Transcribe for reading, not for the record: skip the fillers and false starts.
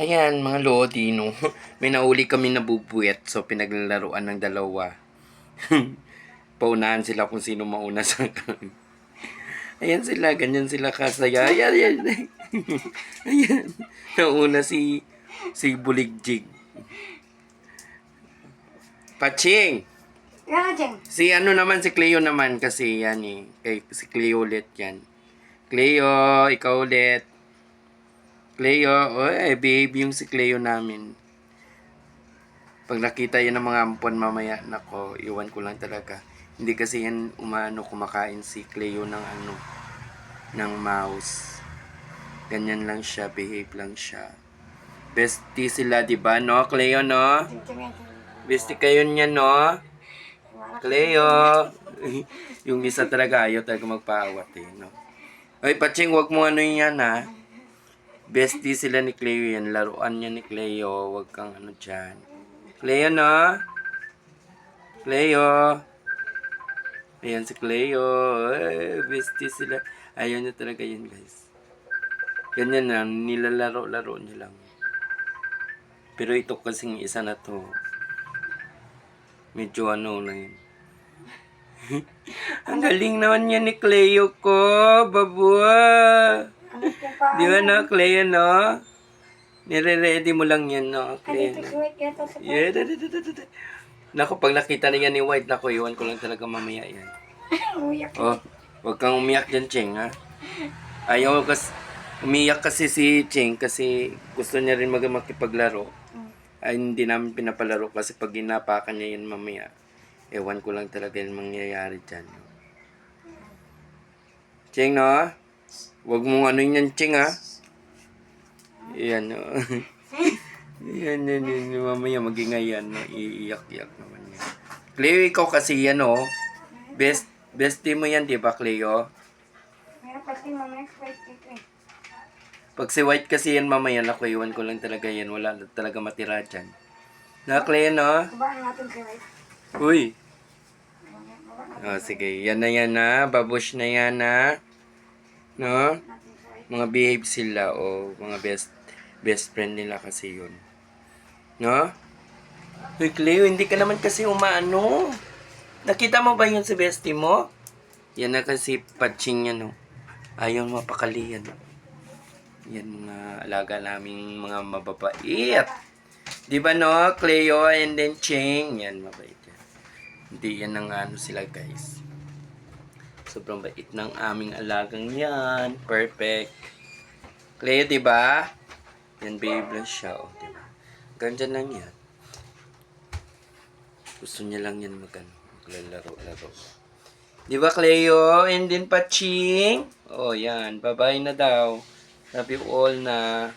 Ayan, mga lodi, no? May nauli kami na bubuwet, so pinaglalaruan ng dalawa. Paunahan sila kung sino mauna sa akin. Ayan sila, ganyan sila kasaya. Ayan, ayan. Ayan. Nauna si Buligjig. Paching! Si ano naman, si Cleo naman kasi yan eh. Si Cleo ulit yan. Cleo, ikaw ulit. Cleo, oy, behave yung si Cleo namin. Pag nakita yan ng mga ampon mamaya, nako, iwan ko lang talaga. Hindi kasi yan kumakain si Cleo ng ng mouse. Ganyan lang siya, behave lang siya. Bestie sila, di ba, no? Cleo, no? Bestie kayo niya, no? Cleo. Yung isa talaga, ayaw talaga magpaawat eh, no? Ay, Paching, wag mo ano yan, ha? Bestie sila ni Cleo yan. Laruan niya ni Cleo. Wag kang ano dyan. Cleo, no? Cleo. Ayan si Cleo. Ay, bestie sila. Ayaw niya talaga yun, guys. Ganyan na. Nilalaro-laro niya lang. Pero ito kasing isa na to. Medyo ano na yun. Ang galing naman yan ni Cleo ko. Babua. Di ba no, Cleo, no? Nire-ready mo lang yan, no? Cleo, no? Yeah, Naku, pag nakita na yan ni White, naku, iwan ko lang talaga mamaya yan. Oh, wag kang umiyak dyan, Cheng, ha? Ayaw kasi, umiyak kasi si Cheng kasi gusto niya rin makipaglaro. Ay, hindi namin pinapalaro kasi pag ginapakan niya yan mamaya, ewan ko lang talaga yung mangyayari dyan. Cheng, no? Wag mong ano yan, Cheng, ha? Yan, no? Yan, mamaya magingay yan, no? Iiyak-iyak naman yan. Cleo, ikaw kasi yan, no? Bestie mo yan, di ba, Cleo? Pag si White kasi yan mamaya, naku, iwan ko lang talaga yan. Wala talaga matira dyan. Na, Cleo, no? Uy! Oh, sige, yan na, babush na yan, na. No? Mga behave sila, o mga best friend nila kasi yun. No? Uy, Cleo, hindi ka naman kasi umaano. Nakita mo ba yun si bestie mo? Yan na kasi Paching yan, no? Ayaw mapakali yan. Yan mga alaga naming mga mababait. Di ba, no? Cleo and then Cheng. Yan, mabait yan. Hindi yan ang ano sila, guys. Sobrang bait ng aming alagang yan. Perfect. Cleo, di ba? Yan, babe lang siya, oh, di ba? Ganyan lang yan. Gusto niya lang yan maglalaro-laro. Di ba, Cleo? And then Paching? Oh, yan. Bye-bye na daw. Love you all na.